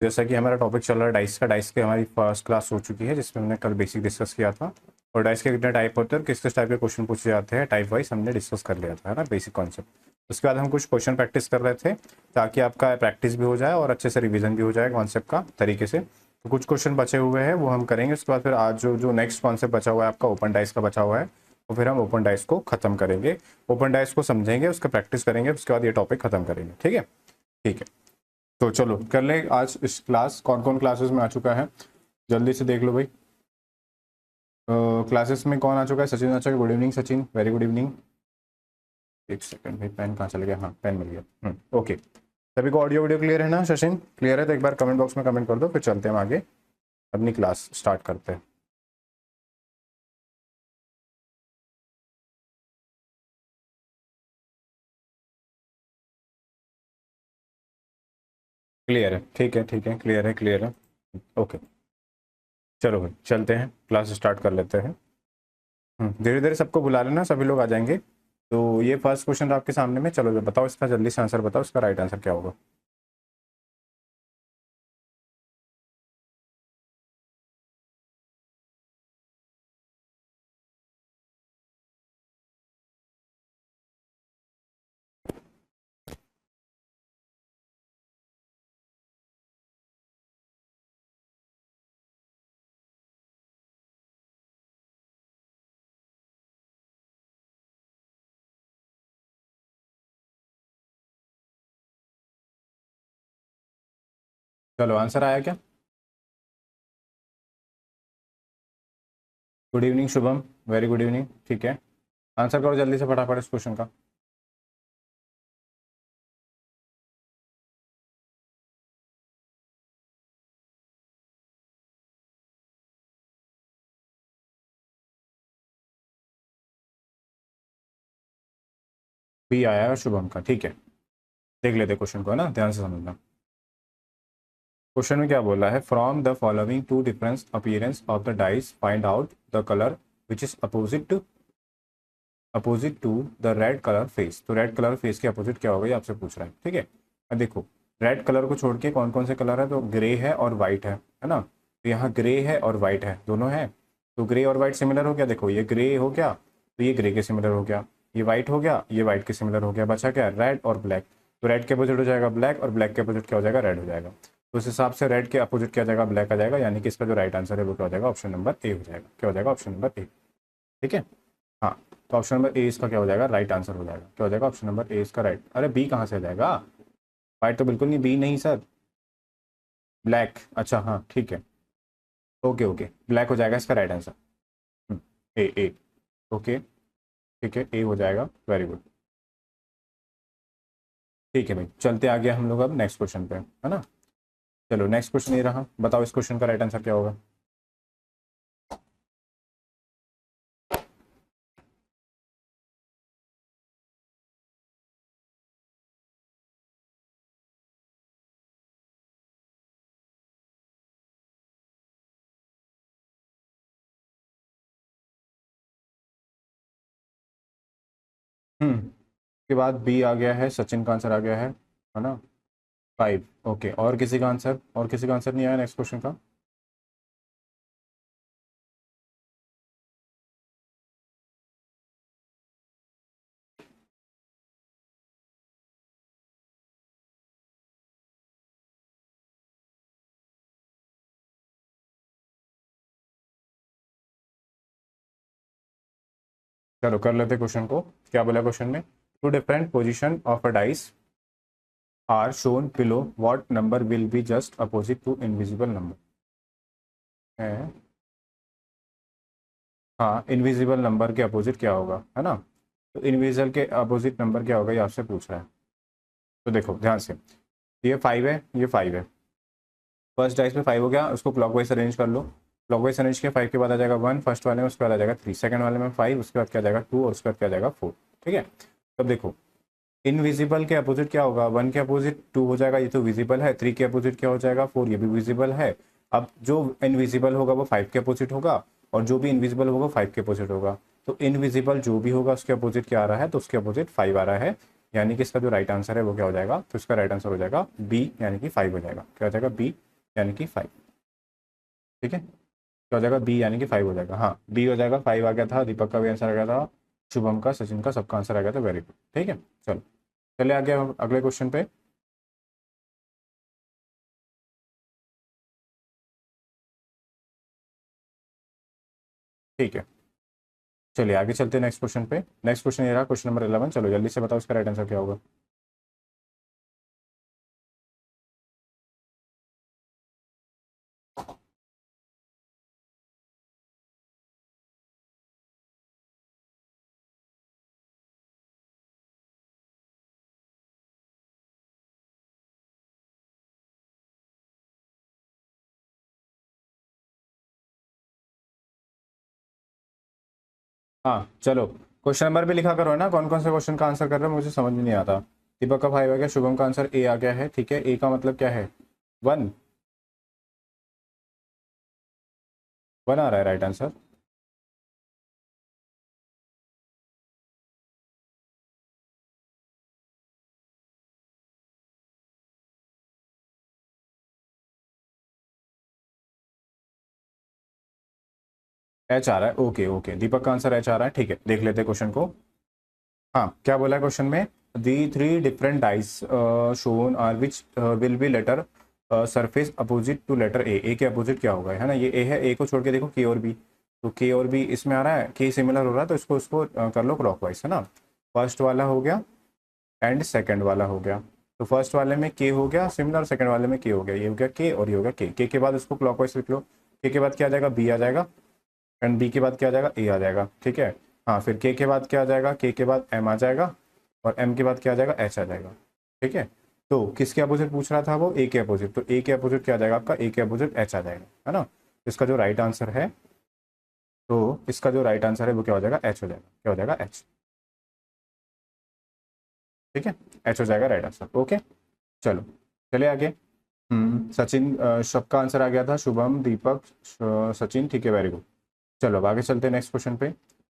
जैसा कि हमारा टॉपिक चल रहा है डाइस का, डाइस की हमारी फर्स्ट क्लास हो चुकी है जिसमें हमने कल बेसिक डिस्कस किया था। और डाइस के कितने टाइप होते हैं और किस किस टाइप के क्वेश्चन पूछे जाते हैं टाइप वाइज हमने डिस्कस कर लिया था, है ना, बेसिक कॉन्सेप्ट। उसके बाद हम कुछ क्वेश्चन प्रैक्टिस कर रहे थे ताकि आपका प्रैक्टिस भी हो जाए और अच्छे से रिविजन भी हो जाए कॉन्सेप्ट का तरीके से। तो कुछ क्वेश्चन बचे हुए हैं वो हम करेंगे। उसके बाद फिर आज जो नेक्स्ट कॉन्सेप्ट बचा हुआ है आपका ओपन डाइस का बचा हुआ है, तो फिर हम ओपन डाइस को खत्म करेंगे, ओपन डाइस को समझेंगे, उसका प्रैक्टिस करेंगे, उसके बाद ये टॉपिक खत्म करेंगे। ठीक है, ठीक है। तो चलो कर लें आज इस क्लास। कौन कौन क्लासेस में आ चुका है जल्दी से देख लो भाई। क्लासेस में कौन आ चुका है? सचिन आ चुका है। Good evening Sachin, very good evening. एक सेकंड भाई, पेन कहाँ चल गया? हाँ पेन मिल गया। ओके, सभी को ऑडियो वीडियो क्लियर है ना? सचिन क्लियर है तो एक बार कमेंट बॉक्स में कमेंट कर दो, फिर चलते हैं आगे, अपनी क्लास स्टार्ट करते हैं। क्लियर है? ठीक है ठीक है, क्लियर है क्लियर है। ओके चलो भाई चलते हैं, क्लास स्टार्ट कर लेते हैं। धीरे धीरे सबको बुला लेना, सभी लोग आ जाएंगे। तो ये फर्स्ट क्वेश्चन आपके सामने में, चलो बताओ इसका जल्दी से आंसर बताओ, इसका राइट आंसर क्या होगा? चलो आंसर आया क्या? Good evening Shubham, very good evening. ठीक है, आंसर करो जल्दी से फटाफट इस क्वेश्चन का। बी आया है शुभम का, ठीक है। देख लेते क्वेश्चन को, है ना, ध्यान से समझना। क्वेश्चन में क्या बोला है? From the following two difference appearance of the dice find out the colour which is opposite to the red colour face. तो रेड कलर फेस के अपोजिट क्या होगा ये आपसे पूछ रहा है, ठीक है। अब देखो, रेड कलर को छोड़ के कौन कौन से कलर है? तो ग्रे है और वाइट है ना। तो यहाँ ग्रे है और वाइट है, दोनों है। तो ग्रे और वाइट सिमिलर हो गया, देखो ये ग्रे हो गया तो ये ग्रे के सिमिलर हो गया, ये वाइट हो गया ये वाइट के सिमिलर हो गया, बचा क्या? रेड और ब्लैक। तो रेड के अपोजिट हो जाएगा ब्लैक और ब्लैक के अपोजिट क्या हो जाएगा? रेड हो जाएगा। तो उस हिसाब से रेड के अपोजिट क्या आ जाएगा? ब्लैक आ जाएगा, यानी कि इसका जो राइट आंसर है वो क्या हो जाएगा? ऑप्शन नंबर ए हो जाएगा। क्या हो जाएगा? Option number A. ठीक है, हाँ। तो ऑप्शन नंबर ए इसका क्या हो जाएगा? राइट आंसर हो जाएगा। क्या हो जाएगा? ऑप्शन नंबर ए इसका राइट। अरे बी कहाँ से आ जाएगा? वाइट तो बिल्कुल नहीं, बी नहीं सर, ब्लैक। अच्छा हाँ ठीक है, ओके ओके, ब्लैक हो जाएगा इसका राइट आंसर। ए ए, ओके ठीक है, ए हो जाएगा, वेरी गुड। ठीक है भाई, चलते आगे हम लोग अब नेक्स्ट क्वेश्चन पे, है ना। चलो नेक्स्ट क्वेश्चन ये रहा, बताओ इस क्वेश्चन का राइट आंसर क्या होगा? उसके बाद बी आ गया है, सचिन का आंसर आ गया है ना। 5, ओके। और किसी का आंसर? और किसी का आंसर नहीं आया नेक्स्ट क्वेश्चन का? चलो कर लेते क्वेश्चन को। क्या बोला क्वेश्चन में? Two different position of a dice are shown below, what number will be just opposite to invisible number है। हाँ, इनविजिबल नंबर के अपोजिट क्या होगा, है ना। तो इनविजिबल के अपोजिट नंबर क्या होगा ये आपसे पूछ रहा है। तो देखो ध्यान से, ये 5 है, ये 5 है। फर्स्ट डाइस में 5 हो गया, उसको क्लॉकवाइज अरेंज कर लो। क्लॉकवाइज अरेंज किया, 5 के बाद आ जाएगा 1 फर्स्ट वाले में, उसके बाद आ जाएगा 3 सेकंड वाले में, 5 उसके बाद क्या आ जाएगा 2 और उसके बाद क्या आ जाएगा 4। ठीक है, तब देखो इनविजिबल के अपोजिट क्या होगा? 1 के अपोजिट 2 हो जाएगा, ये तो विजिबल है। 3 के अपोजिट क्या हो जाएगा? 4, ये भी विजिबल है। अब जो इनविजिबल होगा वो 5 के अपोजिट होगा, और जो भी इनविजिबल होगा 5 के अपोजिट होगा। तो इनविजिबल जो भी होगा उसके अपोजिट क्या आ रहा है? तो उसके अपोजिट 5 आ रहा है, यानी कि इसका जो राइट आंसर है वो क्या हो जाएगा? तो इसका राइट आंसर हो जाएगा बी, यानी कि 5 हो जाएगा। क्या हो जाएगा? बी, यानी कि 5। ठीक है, क्या हो जाएगा, बी यानी कि 5 हो जाएगा। हाँ, बी हो जाएगा, 5 आ गया था, दीपक का भी आंसर आ गया था, शुभम का, सचिन का, सबका आंसर आ गया था। Very good. ठीक है, चलो चले आगे हम अगले क्वेश्चन पे। ठीक है, चलिए आगे चलते हैं नेक्स्ट क्वेश्चन पे। नेक्स्ट क्वेश्चन ये रहा, क्वेश्चन नंबर 11। चलो जल्दी से बताओ इसका राइट आंसर क्या होगा। हाँ चलो, क्वेश्चन नंबर भी लिखा करो, है ना, कौन कौन से क्वेश्चन का आंसर कर रहे हो, मुझे समझ में नहीं आता। दीपक का 5 आ गया, शुभम का आंसर ए आ गया है। ठीक है, ए का मतलब क्या है, 1। 1 आ रहा है राइट आंसर। एच आ रहा है, ओके ओके, दीपक का आंसर एच आ रहा है। ठीक है, देख लेते हैं क्वेश्चन को। हाँ, क्या बोला है क्वेश्चन में, the three different dice shown are which will be letter surface opposite to letter A. A के अपोजिट क्या होगा, है ना, ये ए है, ए को छोड़ के देखो के और बी, तो के और बी इसमें आ रहा है, के सिमिलर हो रहा है, तो इसको इसको कर लो क्लॉकवाइज, है ना। फर्स्ट वाला हो गया एंड सेकंड वाला हो गया। तो फर्स्ट वाले में के हो गया सिमिलर, सेकंड वाले में के हो गया, ये हो गया के और ये हो गया के बाद उसको क्लॉकवाइज लिख लो। के के बाद क्या आ जाएगा, बी आ जाएगा, एंड बी के बाद क्या आ जाएगा, ए आ जाएगा। ठीक है, हाँ, फिर के बाद क्या आ जाएगा, के बाद एम आ जाएगा, और एम के बाद क्या आ जाएगा, एच आ जाएगा। ठीक है, तो किसके अपोजिट पूछ रहा था वो, ए के अपोजिट, तो ए के अपोजिट क्या आ जाएगा आपका, ए के अपोजिट एच आ जाएगा, है ना। इसका जो राइट आंसर है, तो इसका जो राइट आंसर है वो क्या हो जाएगा, एच हो जाएगा। क्या हो जाएगा, एच। ठीक है, एच हो जाएगा राइट आंसर। ओके, चलो चलिए आगे। सचिन, सबका आंसर आ गया था, शुभम, दीपक, सचिन। ठीक है, वेरी गुड। चलो अब आगे चलते हैं नेक्स्ट क्वेश्चन पे।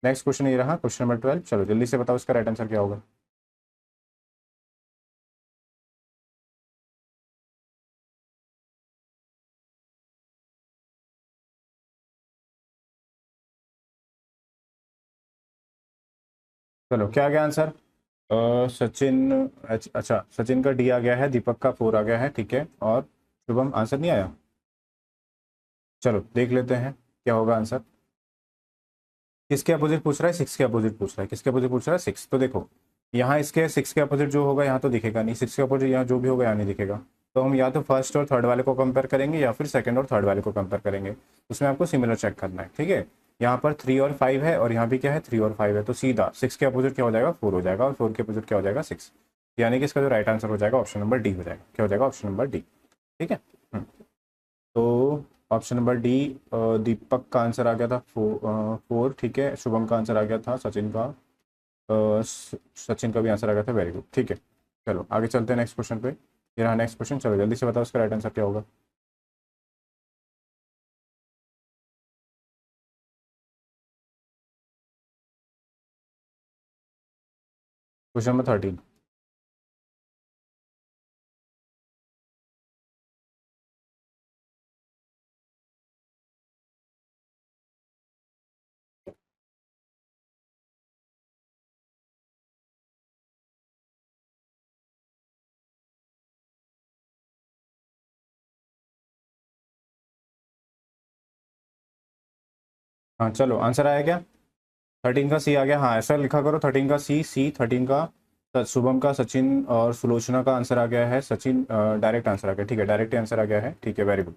नेक्स्ट क्वेश्चन ये रहा, क्वेश्चन नंबर 12। चलो जल्दी से बताओ इसका राइट आंसर क्या होगा। चलो क्या आ गया आंसर, सचिन, अच्छा सचिन का डी आ गया है, दीपक का 4 आ गया है। ठीक है, और शुभम आंसर नहीं आया। चलो देख लेते हैं क्या होगा आंसर। किसके अपोजिट पूछ रहा है, 6 के अपोजिट पूछ रहा है। किसके अपोजिट पूछ रहा है, 6। तो देखो यहाँ इसके 6 के अपोजिट जो होगा यहाँ तो दिखेगा नहीं, 6 के अपोजिट यहाँ जो भी होगा यहाँ नहीं दिखेगा। तो हम या तो फर्स्ट और थर्ड वाले को कंपेयर करेंगे या फिर सेकंड और थर्ड वाले को कंपेयर करेंगे। उसमें आपको सिमिलर चेक करना है। ठीक है, यहाँ पर 3 और 5 है, और यहाँ भी क्या है, 3 और 5 है, तो सीधा 6 के अपोजिट क्या हो जाएगा, 4 हो जाएगा, और 4 के अपोजिट क्या हो जाएगा, 6। यानी कि इसका जो राइट आंसर हो जाएगा ऑप्शन नंबर डी हो जाएगा। क्या हो जाएगा, ऑप्शन नंबर डी। ठीक है, तो ऑप्शन नंबर डी, दीपक का आंसर आ गया था 4। ठीक है, शुभम का आंसर आ गया था, सचिन का, सचिन का भी आंसर आ गया था। Very good. ठीक है, चलो आगे चलते हैं नेक्स्ट क्वेश्चन पे। ये रहा नेक्स्ट क्वेश्चन, चलो जल्दी से बताओ उसका राइट आंसर क्या होगा। Question number 13। हाँ चलो, आंसर आया क्या, 13 का सी आ गया। हाँ ऐसा लिखा करो, 13 का सी, 13 का शुभम का, सचिन और सुलोचना का आंसर आ गया है, सचिन डायरेक्ट आंसर आ गया। ठीक है, डायरेक्ट आंसर आ गया है। ठीक है, वेरी गुड।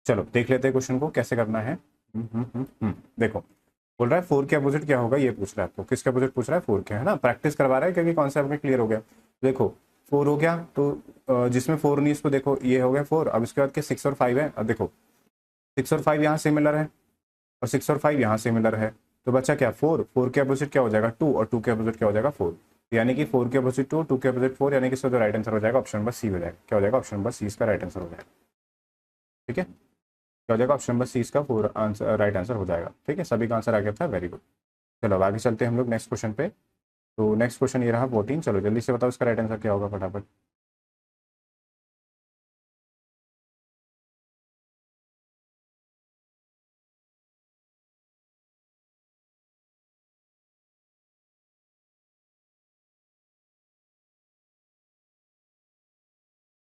चलो देख लेते हैं क्वेश्चन को कैसे करना है। देखो, बोल रहा है 4 के अपोजिट क्या होगा, ये पूछ रहा है आपको। किसके अपोजिट पूछ रहा है, 4 के, है ना, प्रैक्टिस करवा रहा है क्योंकि कॉन्सेप्ट में क्लियर हो गया। देखो 4 हो गया, तो जिसमें 4 नहीं, इसको देखो, ये हो गया 4। अब इसके बाद के 6 और 5 है, अब देखो 6 और 5 यहाँ सिमिलर है, और 6 और 5 यहाँ सिमिलर है, तो बच्चा क्या, 4। 4 के अपोजिट क्या हो जाएगा, 2, और 2 के अपोजिट क्या हो जाएगा, 4। यानी कि 4 के अपोजिट 2, 2 के अपोजिट 4, यानी कि इसका जो राइट आंसर हो जाएगा ऑप्शन नंबर सी हो जाएगा। क्या हो जाएगा, ऑप्शन नंबर सी इसका राइट आंसर हो जाएगा। ठीक है, क्या हो जाएगा, ऑप्शन नंबर सी इसका फोर आंसर राइट आंसर हो जाएगा। ठीक है, सभी का आंसर आ गया था। Very good. चलो अब आगे चलते हैं हम लोग नेक्स्ट क्वेश्चन पे। तो नेक्स्ट क्वेश्चन ये रहा 14। चलो जल्दी से बताओ इसका राइट आंसर क्या होगा फटाफट।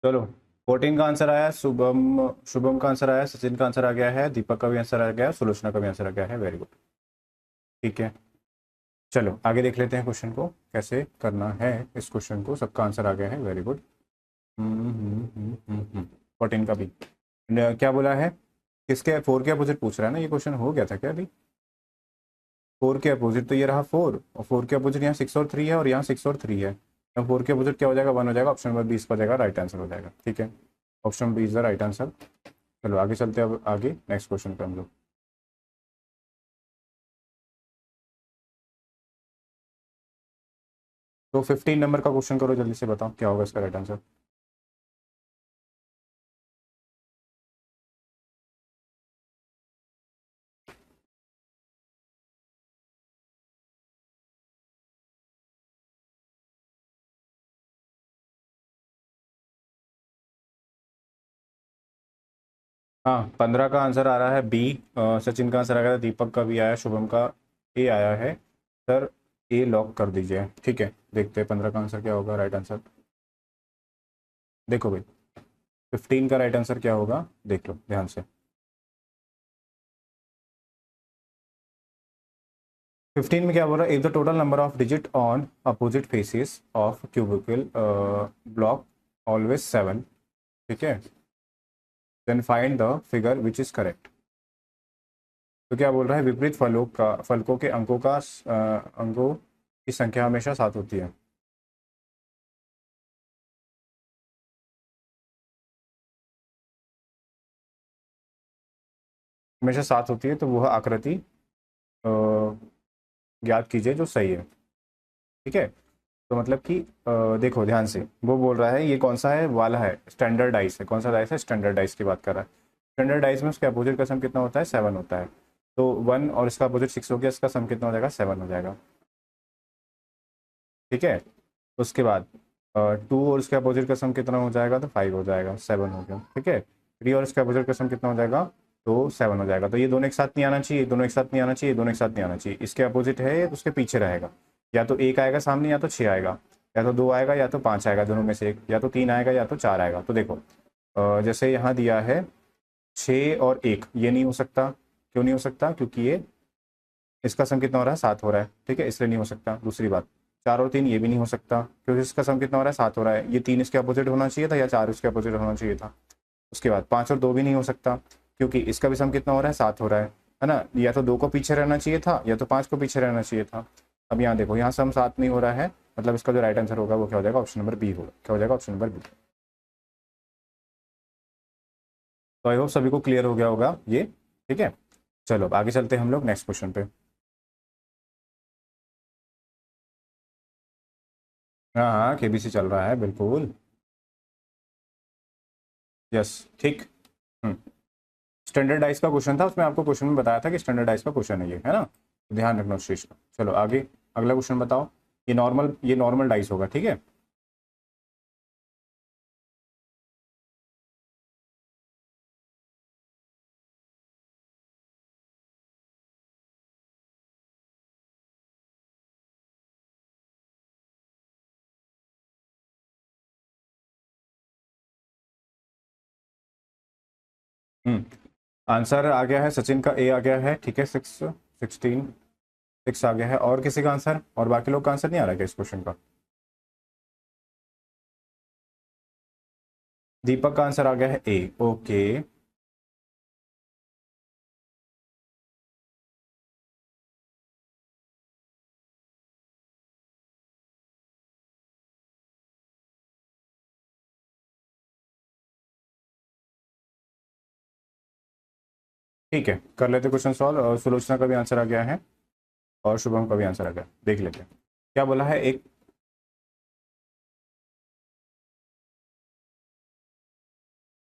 चलो 14 का आंसर आया, शुभम शुभम का आंसर आया, सचिन का आंसर आ गया है, दीपक का भी आंसर आ गया है, सुलोचना का भी आंसर आ गया है। Very good. ठीक है, चलो आगे देख लेते हैं क्वेश्चन को कैसे करना है। इस क्वेश्चन को सबका आंसर आ गया है। Very good. 14 का भी क्या बोला है, किसके 4 के अपोजिट पूछ रहा है ना, ये क्वेश्चन हो गया था क्या अभी। 4 के अपोजिट तो ये रहा 4, और 4 के अपोजिट यहाँ 6 और 3 है, और यहाँ 6 और 3 है। तो 4 के अपोजिट क्या हो जाएगा, 1 हो जाएगा। ऑप्शन नंबर 20 का जाएगा, राइट आंसर हो जाएगा। ठीक है, option B is the right answer. चलो आगे चलते हैं, अब आगे नेक्स्ट क्वेश्चन पे हम लोग। तो 15 नंबर का क्वेश्चन करो, जल्दी से बताओ क्या होगा इसका राइट आंसर। हाँ, 15 का आंसर आ रहा है बी। सचिन का आंसर आ गया था, दीपक का भी आया, शुभम का ए आया है। सर ए लॉक कर दीजिए। ठीक है, देखते हैं 15 का आंसर क्या होगा राइट आंसर। देखो भाई 15 का राइट आंसर क्या होगा, देख लो ध्यान से। 15 में क्या बोल रहा है, if the total number of digit on opposite faces of cubical block always 7। ठीक है, then find the figure which is correct. तो क्या बोल रहा है, विपरीत फलकों के अंकों की संख्या हमेशा 7 होती है। हमेशा 7 होती है, तो वह आकृति ज्ञात कीजिए जो सही है। ठीक है, तो मतलब कि देखो ध्यान से, वो बोल रहा है ये कौन सा है वाला है, स्टैंडर्ड डाइस है। कौन सा डाइस है, स्टैंडर्ड डाइस की बात कर रहा है। स्टैंडर्ड डाइस में उसके अपोजिट का सम कितना होता है, 7 होता है। तो 1 और इसका अपोजिट 6 हो गया, इसका सम कितना हो जाएगा, 7 हो जाएगा। ठीक है, उसके बाद 2 और इसके अपोजिट का सम कितना हो जाएगा, तो 5 हो जाएगा, 7 हो गया। ठीक है, 3 और इसके अपोजिट का सम कितना हो जाएगा, तो 7 हो जाएगा। तो ये दोनों एक साथ नहीं आना चाहिए, दोनों एक साथ नहीं आना चाहिए, दोनों एक साथ नहीं आना चाहिए। इसके अपोजिट है तो उसके पीछे रहेगा, या तो 1 आएगा सामने, या तो 6 आएगा, या तो 2 आएगा, या तो 5 आएगा, दोनों में से एक, या तो 3 आएगा, या तो 4 आएगा। तो देखो जैसे यहाँ दिया है 6 और 1, ये नहीं हो सकता। क्यों नहीं हो सकता, क्योंकि ये इसका सम कितना हो रहा है, 7 हो रहा है। ठीक है, इसलिए नहीं हो सकता। दूसरी बात, 4 और 3 ये भी नहीं हो सकता, क्योंकि इसका सम कितना हो रहा है, 7 हो रहा है। ये 3 इसके अपोजिट होना चाहिए था, या 4 इसके अपोजिट होना चाहिए था। उसके बाद 5 और 2 भी नहीं हो सकता, क्योंकि इसका भी सम कितना हो रहा है, 7 हो रहा है ना। या तो 2 को पीछे रहना चाहिए था, या तो 5 को पीछे रहना चाहिए था। अब यहाँ देखो, यहाँ सम 7 नहीं हो रहा है, मतलब इसका जो राइट आंसर होगा वो क्या हो जाएगा, ऑप्शन नंबर बी होगा। क्या हो जाएगा, ऑप्शन नंबर बी। तो आई होप सभी को क्लियर हो गया होगा ये। ठीक है, चलो अब आगे चलते हैं हम लोग नेक्स्ट क्वेश्चन पे। हाँ हाँ, केबीसी चल रहा है बिल्कुल। यस, ठीक। स्टैंडर्डाइज का क्वेश्चन था, उसमें आपको क्वेश्चन में बताया था कि स्टैंडर्डाइज का क्वेश्चन है ये, है ना, तो ध्यान रखना उस चीज का। चलो आगे अगला क्वेश्चन बताओ। ये नॉर्मल डाइस होगा। ठीक है, आंसर आ गया है, सचिन का ए आ गया है। ठीक है, 6 आ गया है। और किसी का आंसर, और बाकी लोग का आंसर नहीं आ रहा है क्या इस क्वेश्चन का। दीपक का आंसर आ गया है ए। ओके, ठीक है, कर लेते क्वेश्चन सॉल्व। और सुलोचना का भी आंसर आ गया है, और शुभम का भी आंसर आ गया। देख लेते हैं क्या बोला है। एक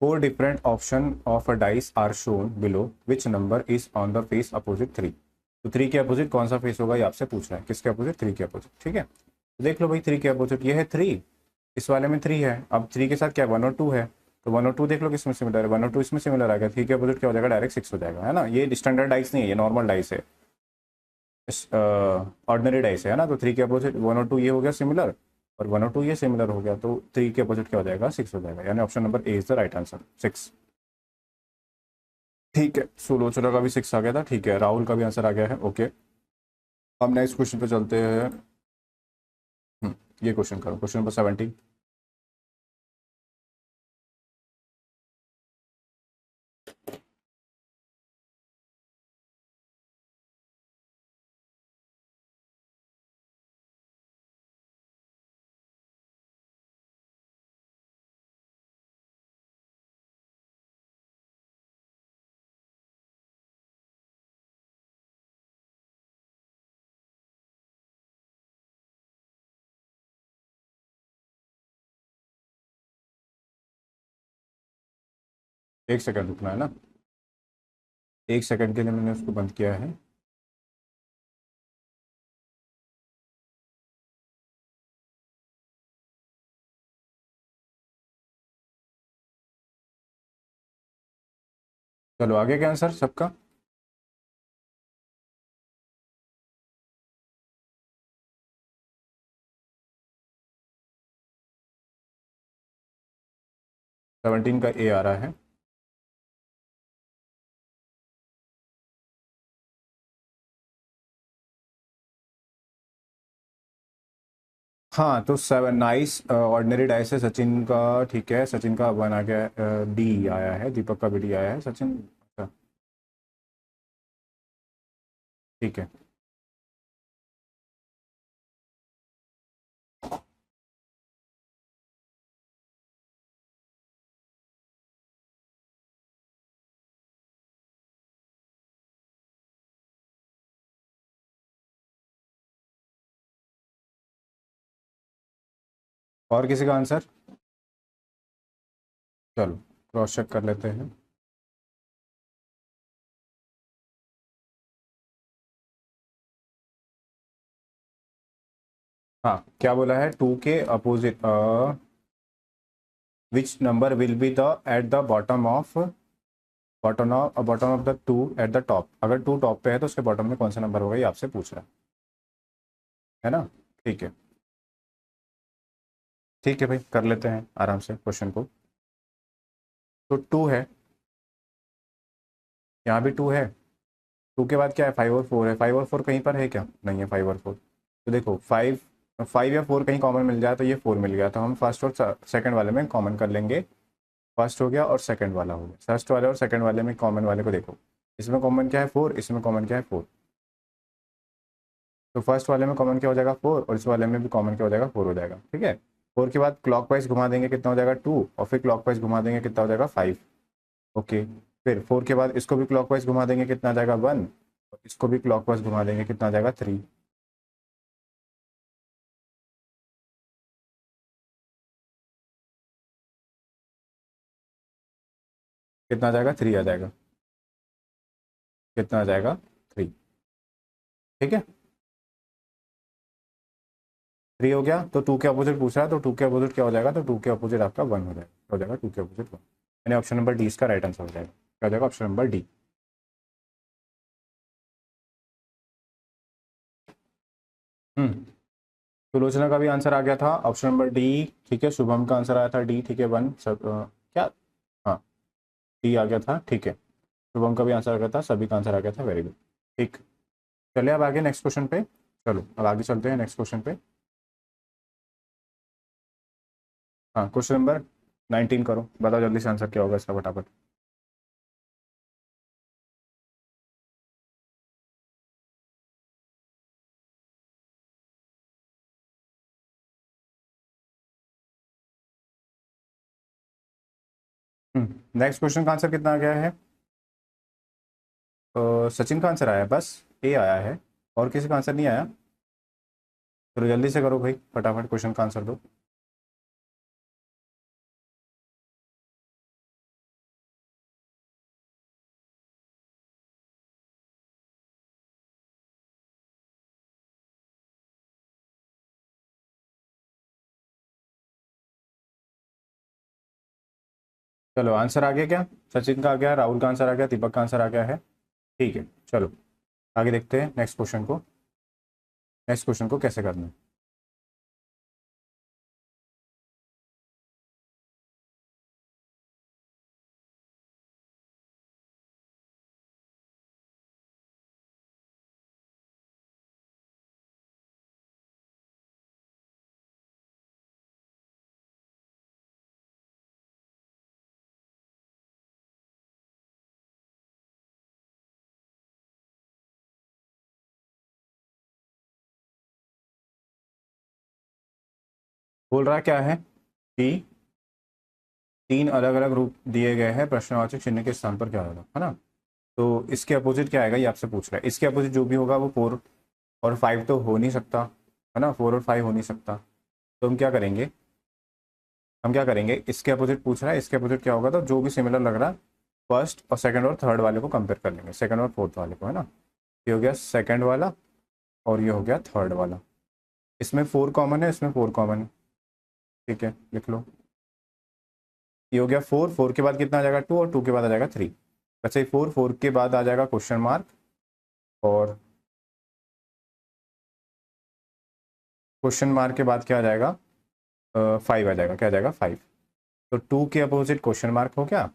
four different option of a dice are shown below, which number is on the face opposite 3। तो 3 के अपोजिट कौन सा फेस होगा, ये आपसे पूछ रहा है। किसके अपोजिट, 3 के अपोजिट। ठीक है, तो देख लो भाई, 3 के अपोजिट ये है 3, इस वाले में 3 है। अब 3 के साथ क्या 1 और 2 है, तो 1 और 2 देख लो किसमें सिमिलर है, 1 और 2 इसमें सिमिलर आ गया। 3 के अपोजिट क्या हो जाएगा, डायरेक्ट 6 हो जाएगा, है ना। ये स्टैंडर्ड डाइस नहीं है, ये नॉर्मल डाइस है, ऑर्डिनरी डाइस है ना। तो 3 के अपोजिट 1 और 2 ये हो गया सिमिलर, और 1 और 2 ये सिमिलर हो गया, तो 3 के अपोजिट क्या हो जाएगा, 6 हो जाएगा, यानी option number A is the right answer, 6। ठीक है, सुलोचना का भी 6 आ गया था, ठीक है, राहुल का भी आंसर आ गया है, ओके। अब नेक्स्ट क्वेश्चन पे चलते हैं। ये क्वेश्चन करो, क्वेश्चन नंबर 17। एक सेकंड रुकना है ना, एक सेकंड के लिए मैंने उसको बंद किया है। चलो आगे क्या आंसर सबका। 17 का ए आ रहा है। हाँ तो 7 नाइस ऑर्डिनरी डाइस है सचिन का, ठीक है, सचिन का 1 आ गया, डी आया है, दीपक का भी डी आया है, सचिन। अच्छा, ठीक है। और किसी का आंसर, चलो क्रॉस चेक कर लेते हैं। हाँ क्या बोला है, 2 के opposite which number will be the at the bottom of the two at the top, अगर टू टॉप पे है तो उसके बॉटम में कौन सा नंबर होगा, ये आपसे पूछ रहा है ना। ठीक है, ठीक है भाई, कर लेते हैं आराम से क्वेश्चन को। तो 2 है, यहाँ भी 2 है, 2 के बाद क्या है, 5 और 4 है, 5 और 4 कहीं पर है क्या, नहीं है 5 और 4। तो देखो 5 या 4 कहीं कॉमन मिल जाए तो ये 4 मिल गया, तो हम फर्स्ट और सेकंड वाले में कॉमन कर लेंगे। फर्स्ट हो गया और सेकंड वाला हो गया, फर्स्ट वाले और सेकंड वाले में कॉमन वाले को देखो, इसमें कॉमन क्या है 4, इसमें कॉमन क्या है 4, तो फर्स्ट वाले में कॉमन क्या हो जाएगा 4, और इस वाले में भी कॉमन क्या हो जाएगा 4 हो जाएगा, ठीक है। 4 के बाद क्लॉकवाइज घुमा देंगे कितना हो जाएगा 2, और फिर क्लॉकवाइज घुमा देंगे कितना हो जाएगा 5, ओके। फिर 4 के बाद इसको भी क्लॉकवाइज घुमा देंगे कितना आ जाएगा 1, और इसको भी क्लॉकवाइज घुमा देंगे कितना आ जाएगा 3, कितना आ जाएगा 3 आ जाएगा, कितना आ जाएगा 3, ठीक है। 3 हो गया, तो 2 के अपोजिट पूछ रहा है, तो 2 के अपोजिट क्या हो जाएगा, तो 2 के अपोजिट आपका 1 हो जाएगा, हो जाएगा 2 के अपोजिट 1, यानी ऑप्शन नंबर डी इसका राइट आंसर हो जाएगा, क्या हो जाएगा ऑप्शन नंबर डी। हम्म, सुलोचना का भी आंसर आ गया था ऑप्शन नंबर डी, ठीक है, शुभम का आंसर आया था डी, ठीक है, 1 सब क्या, हाँ डी आ गया था, ठीक है, शुभम का भी आंसर आ गया था, सभी का आंसर आ गया था, वेरी गुड, ठीक। चलिए अब आगे नेक्स्ट क्वेश्चन पे, चलो अब आगे चलते हैं नेक्स्ट क्वेश्चन पे। हाँ क्वेश्चन नंबर 19 करो, बताओ जल्दी से आंसर क्या होगा इसका फटाफट। नेक्स्ट क्वेश्चन का आंसर कितना आ गया है, सचिन का आंसर आया है, बस ए आया है, और किसी का आंसर नहीं आया। चलो जल्दी से करो भाई, फटाफट क्वेश्चन का आंसर दो। चलो आंसर आ गया क्या, सचिन का आ गया, राहुल का आंसर आ गया, दीपक का आंसर आ गया है, ठीक है। चलो आगे देखते हैं नेक्स्ट क्वेश्चन को, नेक्स्ट क्वेश्चन को कैसे करना है। बोल रहा क्या है कि तीन अलग अलग रूप दिए गए हैं, प्रश्नवाचक चिन्ह के स्थान पर क्या होगा, है ना। तो इसके अपोजिट क्या आएगा ये आपसे पूछ रहा है। इसके अपोजिट जो भी होगा वो 4 और 5 तो हो नहीं सकता, है ना, 4 और 5 हो नहीं सकता। तो हम क्या करेंगे, इसके अपोजिट पूछ रहा है, इसके अपोजिट क्या होगा, तो जो भी सिमिलर लग रहा है फर्स्ट और सेकंड और थर्ड वाले को कंपेयर कर लेंगे, सेकंड और फोर्थ वाले को, है ना। ये हो गया सेकंड वाला और ये हो गया थर्ड वाला। इसमें 4 कॉमन है, इसमें 4 कॉमन है, ठीक है लिख लो। ये हो गया 4, 4 के बाद कितना आ जाएगा 2, और 2 के बाद आ जाएगा 3। वैसे ही 4 के बाद आ जाएगा क्वेश्चन मार्क, और क्वेश्चन मार्क के बाद क्या आ जाएगा, 5 आ जाएगा, क्या आ जाएगा 5। तो 2 के अपोजिट क्वेश्चन मार्क हो गया,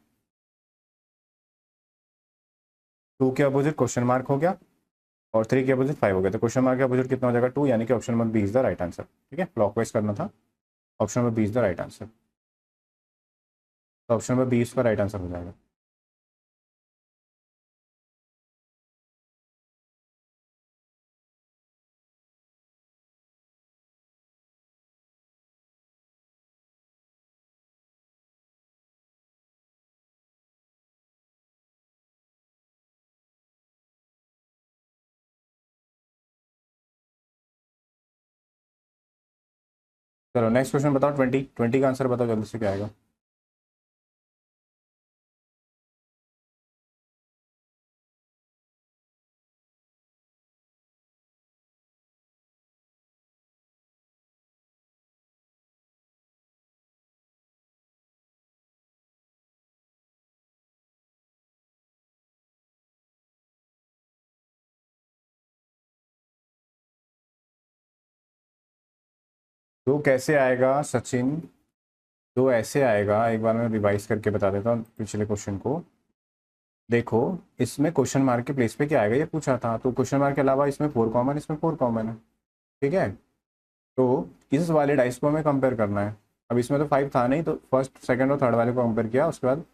2 के अपोजिट क्वेश्चन मार्क हो गया, और 3 के अपोजिट 5 हो गया। तो क्वेश्चन मार्क के अपोजिट कितना हो जाएगा 2, यानी कि option number B is the right answer. ठीक है, क्लॉकवाइज करना था, option number B is the right answer. तो ऑप्शन नंबर बी इसका राइट आंसर हो जाएगा। चलो नेक्स्ट क्वेश्चन बताओ, 20 का आंसर बताओ जल्दी से, क्या आएगा। दो कैसे आएगा सचिन, दो ऐसे आएगा, एक बार मैं रिवाइज करके बता देता हूँ पिछले क्वेश्चन को। देखो, इसमें क्वेश्चन मार्क के प्लेस पे क्या आएगा ये पूछा था, तो क्वेश्चन मार्क के अलावा इसमें 4 कॉमन, इसमें 4 कॉमन है, ठीक है। तो इस वाले डाइस को हमें कंपेयर करना है। अब इसमें तो 5 था नहीं, तो फर्स्ट सेकंड और थर्ड वाले को कंपेयर किया, उसके बाद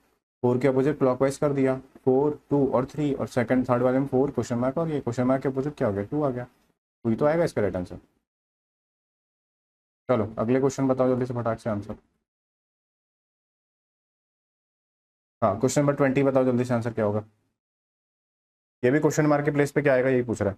4 के अपोजिट क्लॉकवाइज कर दिया, 4, 2 और 3, और सेकंड थर्ड वाले में 4 क्वेश्चन मार्क, और ये क्वेश्चन मार्क के अपोजिट क्या हो गया 2 आ गया। वही तो आएगा इसका राइट आंसर। चलो अगले क्वेश्चन बताओ जल्दी से फटाक से आंसर। हाँ, क्वेश्चन नंबर 20 बताओ जल्दी से आंसर क्या होगा। ये भी क्वेश्चन मार्क के प्लेस पे क्या आएगा यही पूछ रहा है।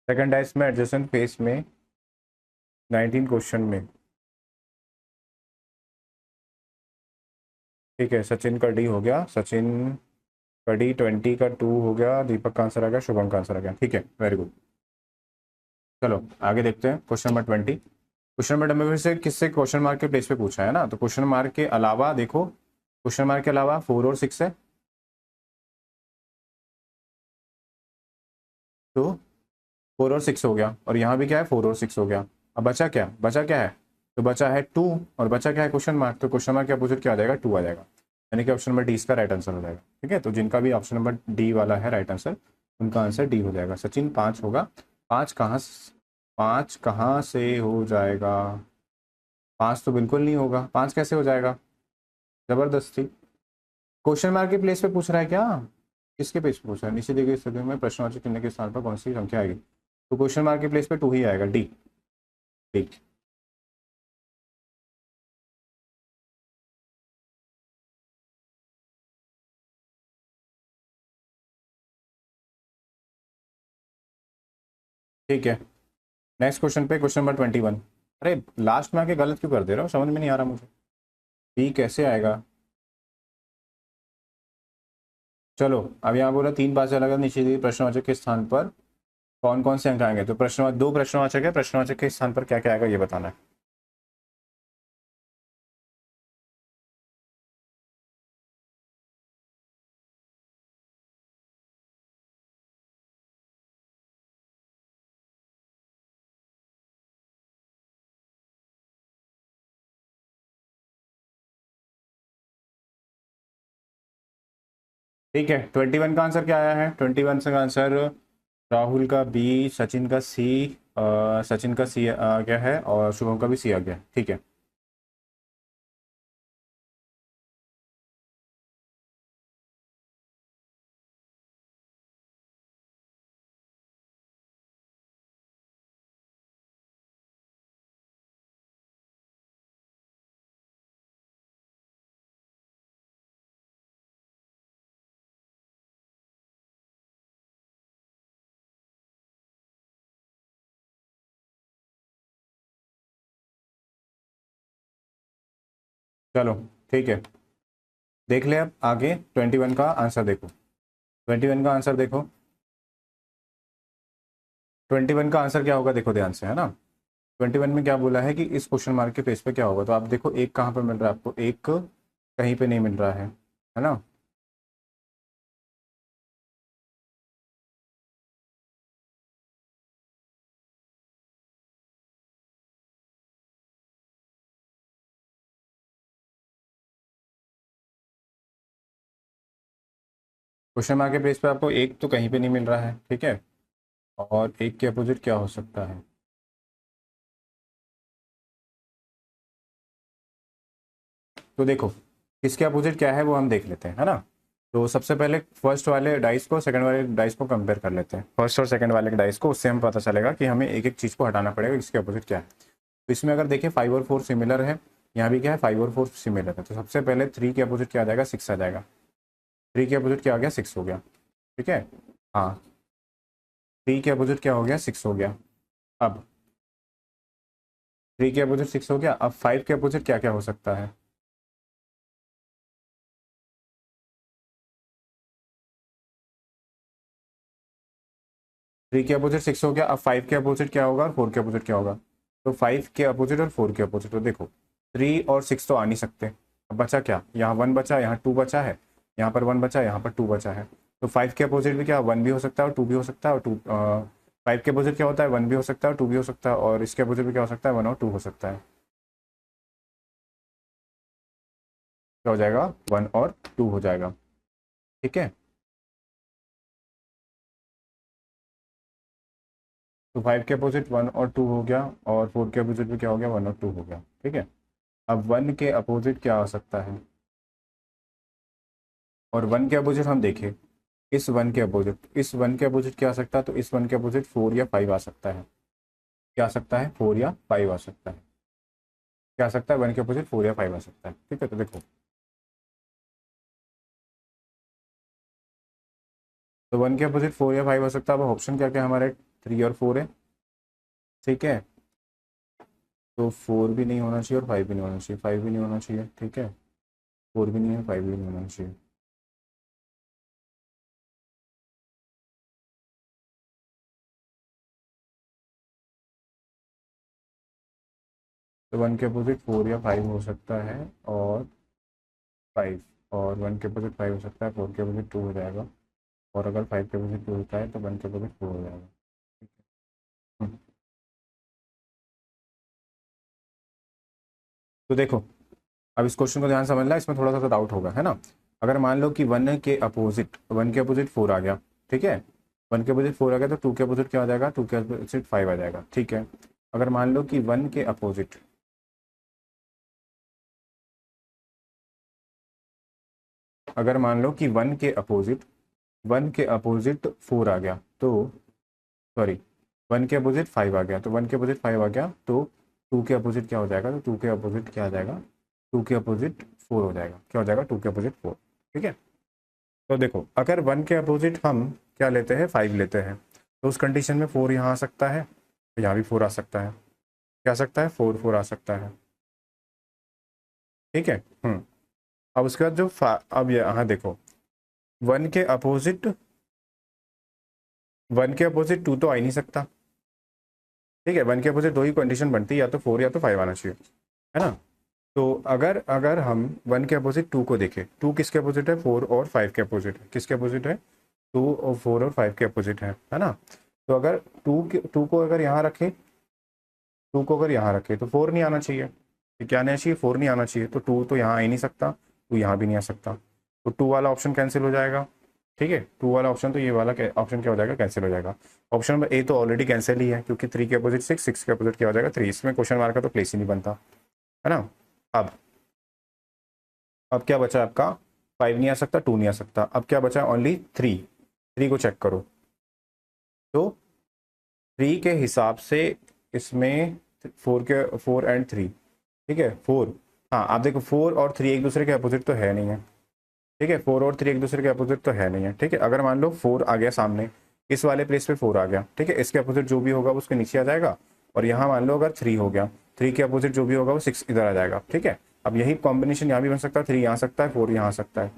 सेकंड डाइस में एडजेसेंट फेस में 19 क्वेश्चन में, ठीक है, सचिन का डी हो गया, सचिन का डी, 20 का 2 हो गया, दीपक का आंसर आ गया, शुभम का आंसर आ गया, ठीक है वेरी गुड। चलो आगे देखते हैं क्वेश्चन नंबर 20। क्वेश्चन नंबर 20 से किससे क्वेश्चन मार्क के प्लेस पे पूछा है ना, तो क्वेश्चन मार्क के अलावा देखो, क्वेश्चन मार्क के अलावा 4 और 6 है, तो 4 और 6 हो गया, और यहाँ भी क्या है 4 और 6 हो गया। अब बचा क्या है, तो बचा है 2, और बचा क्या है क्वेश्चन मार्क, तो क्वेश्चन मार्क के अपोजिट क्या आ जाएगा 2 आ जाएगा, यानी कि ऑप्शन नंबर डी इसका राइट आंसर हो जाएगा। ठीक है, तो जिनका भी ऑप्शन नंबर डी वाला है राइट आंसर, उनका आंसर डी हो जाएगा। सचिन 5 होगा, 5 कहाँ से हो जाएगा, 5 तो बिल्कुल नहीं होगा, 5 कैसे हो जाएगा, जबरदस्ती। क्वेश्चन मार्क के प्लेस पे पूछ रहा है क्या, किसके पेज पे पूछ रहा है, नीचे दी गई स्थिति में प्रश्नवाचक चिन्ह के स्थान पर कौन सी संख्या आएगी, तो क्वेश्चन मार्क के प्लेस पे 2 ही आएगा, डी। ठीक, ठीक है। नेक्स्ट क्वेश्चन पे, क्वेश्चन नंबर 21। अरे लास्ट में आके गलत क्यों कर दे रहा हो, समझ में नहीं आ रहा मुझे, बी कैसे आएगा। चलो अब यहाँ बोला 3 पास अलग अलग नीचे दिए प्रश्नवाचक के स्थान पर कौन कौन से अंक आएंगे, तो प्रश्न 2 प्रश्नवाचक है, प्रश्नवाचक के स्थान पर क्या क्या आएगा ये बताना है। ठीक है, 21 का आंसर क्या आया है? 21 का आंसर राहुल का बी, सचिन का सी, सचिन का सी आ गया है और शुभम का भी सी आ गया। ठीक है, चलो ठीक है, देख ले अब आगे 21 का आंसर देखो। 21 का आंसर देखो, 21 का आंसर क्या होगा देखो ध्यान से, है ना। 21 में क्या बोला है कि इस क्वेश्चन मार्क के पेज पे क्या होगा, तो आप देखो एक कहाँ पे मिल रहा है आपको, एक कहीं पे नहीं मिल रहा है ना। क्वेश्चन मार्क के पेज पे आपको एक तो कहीं पे नहीं मिल रहा है, ठीक है, और एक के अपोजिट क्या हो सकता है। तो देखो इसके अपोजिट क्या है वो हम देख लेते हैं, है ना। तो सबसे पहले फर्स्ट वाले डाइस को सेकंड वाले डाइस को कंपेयर कर लेते हैं, फर्स्ट और सेकंड वाले डाइस को, उससे हमें पता चलेगा कि हमें एक एक चीज़ को हटाना पड़ेगा, इसके अपोजिट क्या है। तो इसमें अगर देखें 5 और 4 सिमिलर है, यहाँ भी क्या है 5 और 4 सिमिलर है, तो सबसे पहले 3 के अपोजिट क्या आ जाएगा, 6 आ जाएगा। 3 के अपोजिट क्या आ गया, 6 हो गया। ठीक है, हाँ 3 के अपोजिट क्या हो गया, 6 हो गया। अब 3 के अपोजिट 6 हो गया, अब 5 के अपोजिट क्या क्या हो सकता है। 3 के अपोजिट 6 हो गया, अब 5 के अपोजिट क्या होगा और 4 के अपोजिट क्या होगा। तो 5 के अपोजिट और 4 के अपोजिट, तो देखो 3 और 6 तो आ नहीं सकते, अब बचा क्या, यहाँ 1 बचा, यहाँ 2 बचा है, यहाँ पर 1 बचा, यहाँ पर 2 बचा है। तो 5 के अपोजिट भी क्या 1 भी हो सकता है और 2 भी हो सकता है, और 5 के अपोजिट क्या होता है 1 भी हो सकता है और 2 भी हो सकता है, और इसके अपोजिट भी क्या हो सकता है 1 और 2 हो सकता है। क्या हो जाएगा, 1 और 2 हो जाएगा। ठीक है, तो 5 के अपोजिट 1 और 2 हो गया, और 4 के अपोजिट भी क्या हो गया 1 और 2 हो गया। ठीक है, अब 1 के अपोजिट क्या आ सकता है, और 1 के अपोजिट हम देखें, इस 1 के अपोजिट क्या आ सकता है, तो इस 1 के अपोजिट 4 या 5 आ सकता है। क्या आ सकता है, 4 या 5 आ सकता है। क्या आ सकता है, 1 के अपोजिट 4 या 5 आ सकता है। ठीक है, तो देखो, तो 1 के अपोजिट 4 या 5 आ सकता है। अब ऑप्शन क्या क्या हमारे, 3 और 4 है। ठीक है, तो 4 भी नहीं होना चाहिए और 5 भी नहीं होना चाहिए, 5 भी नहीं होना चाहिए। ठीक है, 4 भी नहीं है, 5 भी नहीं होना चाहिए। तो 1 के अपोजिट 4 या 5 हो सकता है, और 5, और 1 के अपोजिट 5 हो सकता है, 4 के अपोजिट 2 हो जाएगा, और अगर 5 के अपोजिट 2 होता है तो 1 के अपोजिट 4 हो जाएगा। ठीक है, तो देखो अब इस क्वेश्चन को ध्यान से समझना, इसमें थोड़ा सा डाउट होगा, है ना। अगर मान लो कि 1 के अपोजिट 4 आ गया, ठीक है, 1 के अपोजिट 4 आ गया, तो 2 के अपोजिट क्या आ जाएगा, 2 के अपोजिट 5 आ जाएगा। ठीक है, अगर मान लो कि 1 के अपोजिट, अगर मान लो कि 1 के अपोजिट 4 आ गया, तो सॉरी 1 के अपोजिट 5 आ गया, तो 1 के अपोजिट 5 आ गया, तो 2 के अपोजिट क्या हो जाएगा, तो 2 के अपोजिट क्या आ जाएगा, 2 के अपोजिट 4 हो जाएगा। क्या हो जाएगा, 2 के अपोजिट 4। ठीक है, तो देखो अगर 1 के अपोजिट हम क्या लेते हैं, 5 लेते हैं, तो उस कंडीशन में 4 यहाँ आ सकता है, तो यहाँ भी 4 आ सकता है। क्या आ सकता है, 4 4 आ सकता है। ठीक है, अब उसके बाद अब यहाँ देखो, 1 के अपोजिट 1 के अपोजिट 2 तो आ ही नहीं सकता। ठीक है, 1 के अपोजिट दो ही कंडीशन बनती है, या तो 4 या तो 5 आना चाहिए, है ना। तो अगर अगर हम 1 के अपोजिट 2 को देखें, 2 किसके अपोजिट है, 4 और 5 के अपोजिट है। किसके अपोजिट है, 2 और 4 और 5 के अपोजिट है ना। तो अगर 2 को अगर यहाँ रखें, 2 को अगर यहाँ रखें तो 4 नहीं आना चाहिए। ये क्या आना चाहिए, 4 नहीं आना चाहिए, तो 2 तो यहाँ आ ही नहीं सकता, 2 यहाँ भी नहीं आ सकता, तो 2 वाला ऑप्शन कैंसिल हो जाएगा। ठीक है, 2 वाला ऑप्शन, तो ये वाला ऑप्शन क्या हो जाएगा, कैंसिल हो जाएगा। ऑप्शन नंबर ए तो ऑलरेडी कैंसिल ही है, क्योंकि 3 के अपोजिट 6, 6 के अपोजिट क्या हो जाएगा 3, इसमें क्वेश्चन मार्क का तो प्लेस ही नहीं बनता, है ना। अब अब क्या बचा आपका, 5 नहीं आ सकता, 2 नहीं आ सकता, अब क्या बचा, ओनली 3। 3 को चेक करो, तो 3 के हिसाब से इसमें 4 एंड 3, ठीक है 4। हाँ आप देखो 4 और 3 एक दूसरे के अपोजिट तो है नहीं है, ठीक है, 4 और 3 एक दूसरे के अपोजिट तो है नहीं है, ठीक है। अगर मान लो 4 आ गया सामने, इस वाले प्लेस पे 4 आ गया, ठीक है, इसके अपोजिट जो भी होगा वो उसके नीचे आ जाएगा। और यहाँ मान लो अगर 3 हो गया, 3 के अपोजिट जो भी होगा वो 6 इधर आ जाएगा, ठीक है। अब यही कॉम्बिनेशन यहाँ भी बन सकता है, 3 यहाँ आ सकता है, 4 यहाँ आ सकता है,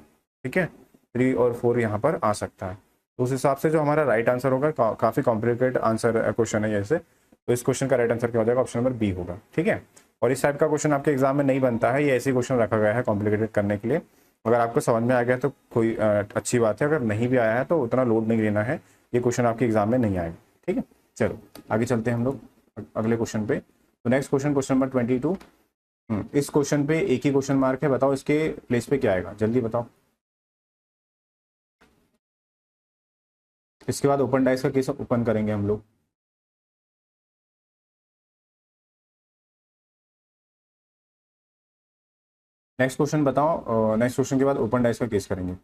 ठीक है, 3 और 4 यहाँ पर आ सकता है। तो उस हिसाब से जो हमारा राइट आंसर होगा, काफ़ी कॉम्प्लिकेटेड आंसर क्वेश्चन है जैसे, तो इस क्वेश्चन का राइट आंसर क्या हो जाएगा, ऑप्शन नंबर बी होगा, ठीक है। और इस टाइप का क्वेश्चन आपके एग्जाम में नहीं बनता है, ये ऐसे क्वेश्चन रखा गया है कॉम्प्लिकेटेड करने के लिए। अगर आपको समझ में आ गया तो कोई अच्छी बात है, अगर नहीं भी आया है तो उतना लोड नहीं लेना है, ये क्वेश्चन आपके एग्जाम में नहीं आएगा, ठीक है। चलो आगे चलते हैं हम लोग अगले क्वेश्चन पे। तो नेक्स्ट क्वेश्चन, क्वेश्चन नंबर 22। इस क्वेश्चन पे एक ही क्वेश्चन मार्क है, बताओ इसके प्लेस पे क्या आएगा, जल्दी बताओ। इसके बाद ओपन डाइस का केस ओपन करेंगे हम लोग। नेक्स्ट क्वेश्चन बताओ, नेक्स्ट क्वेश्चन के बाद ओपन डाइस का केस करेंगे।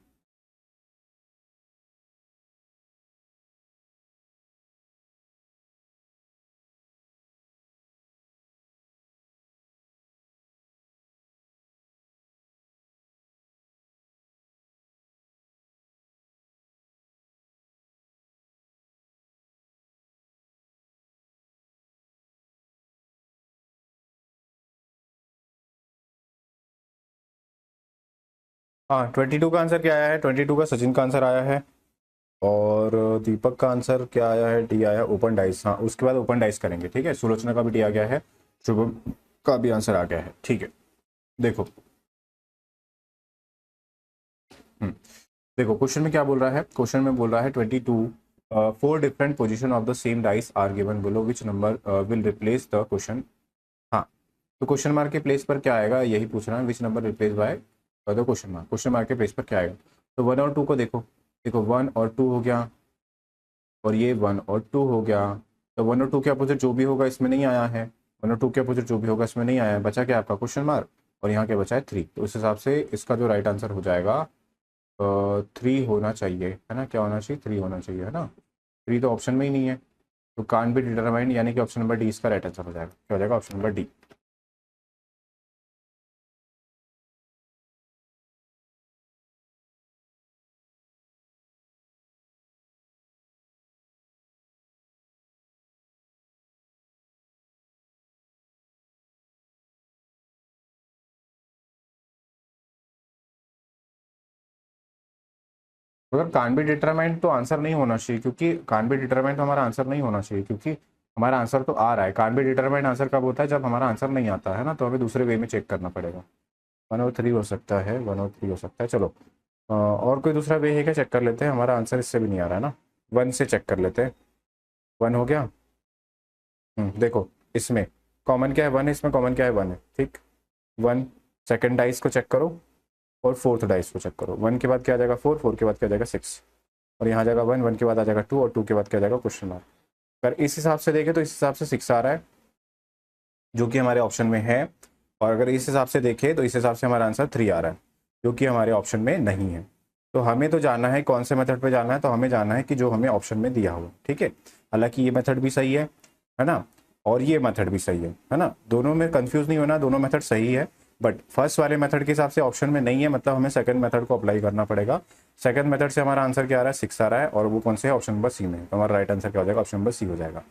हाँ 22 का आंसर क्या आया है, 22 का सचिन का आंसर आया है, और दीपक का आंसर क्या आया है, डी आया, ओपन डाइस। हाँ उसके बाद ओपन डाइस करेंगे, ठीक है। सुलोचना का भी डी आ गया है, शुभम का भी आंसर आ गया है, ठीक है। देखो हम्म, देखो क्वेश्चन में क्या बोल रहा है, क्वेश्चन में बोल रहा है 22 4 different position of the same dice are given below, which number will replace the question. हाँ तो क्वेश्चन मार्क के प्लेस पर क्या आएगा, यही पूछ रहा है, which number replace by the question mark, question mark के प्लेस पर क्या आएगा। तो 1 और 2 को देखो, देखो 1 और 2 हो गया, और ये 1 और 2 हो गया। तो 1 और 2 के अपोजिट जो भी होगा इसमें नहीं आया है, 1 और 2 के अपोजिट जो भी होगा इसमें नहीं आया है, बचा क्या आपका क्वेश्चन मार्क, और यहाँ क्या बचा है 3। तो उस हिसाब से इसका जो राइट आंसर हो जाएगा 3 होना चाहिए, है ना, क्या होना चाहिए, 3 होना चाहिए, है ना। 3 तो ऑप्शन में ही नहीं है, तो कान बी डिटरमाइंड, यानी कि ऑप्शन नंबर डी इसका राइट आंसर हो जाएगा, क्या हो जाएगा, ऑप्शन नंबर डी। अगर कान बी डिटरमाइंड तो आंसर नहीं होना चाहिए, क्योंकि कान बी डिटरमाइंड तो हमारा आंसर नहीं होना चाहिए, क्योंकि हमारा आंसर तो आ रहा है। कान बी डिटरमाइंड आंसर कब होता है, जब हमारा आंसर नहीं आता है ना, तो हमें दूसरे वे में चेक करना पड़ेगा। 1 और 3 हो सकता है, 1 और 3 हो सकता है। चलो और कोई दूसरा वे है क्या, चेक कर लेते हैं, हमारा आंसर इससे भी नहीं आ रहा है ना, 1 से चेक कर लेते हैं। 1 हो गया। देखो इसमें कॉमन क्या है, 1 है, इसमें कॉमन क्या है, 1 है, ठीक। 1, सेकेंड डाइस को चेक करो, और फोर्थ डाइस को चेक करो। 1 के बाद क्या आ जाएगा 4, 4 के बाद क्या आ जाएगा 6, और यहाँ आ जाएगा 1, 1 के बाद आ जाएगा 2, और 2 के बाद क्या आ जाएगा क्वेश्चन मार्क। अगर इस हिसाब से देखें तो इस हिसाब से 6 आ रहा है, जो कि हमारे ऑप्शन में है। और अगर इस हिसाब से देखें तो इस हिसाब से हमारा आंसर 3 आ रहा है, जो कि हमारे ऑप्शन में नहीं है। तो हमें तो जानना है कौन से मेथड पे जाना है, तो हमें जानना है कि जो हमें ऑप्शन में दिया हुआ, ठीक है। हालांकि ये मेथड भी सही है ना, और ये मेथड भी सही है ना, दोनों में कंफ्यूज नहीं होना, दोनों मेथड सही है। बट फर्स्ट वाले मेथड के हिसाब से ऑप्शन में नहीं है, मतलब हमें सेकंड मेथड को अप्लाई करना पड़ेगा। सेकंड मेथड से हमारा आंसर क्या आ रहा है, 6 आ रहा है, और वो कौन से है, ऑप्शन नंबर सी में है। तो हमारा राइट आंसर क्या हो जाएगा, ऑप्शन नंबर सी हो जाएगा।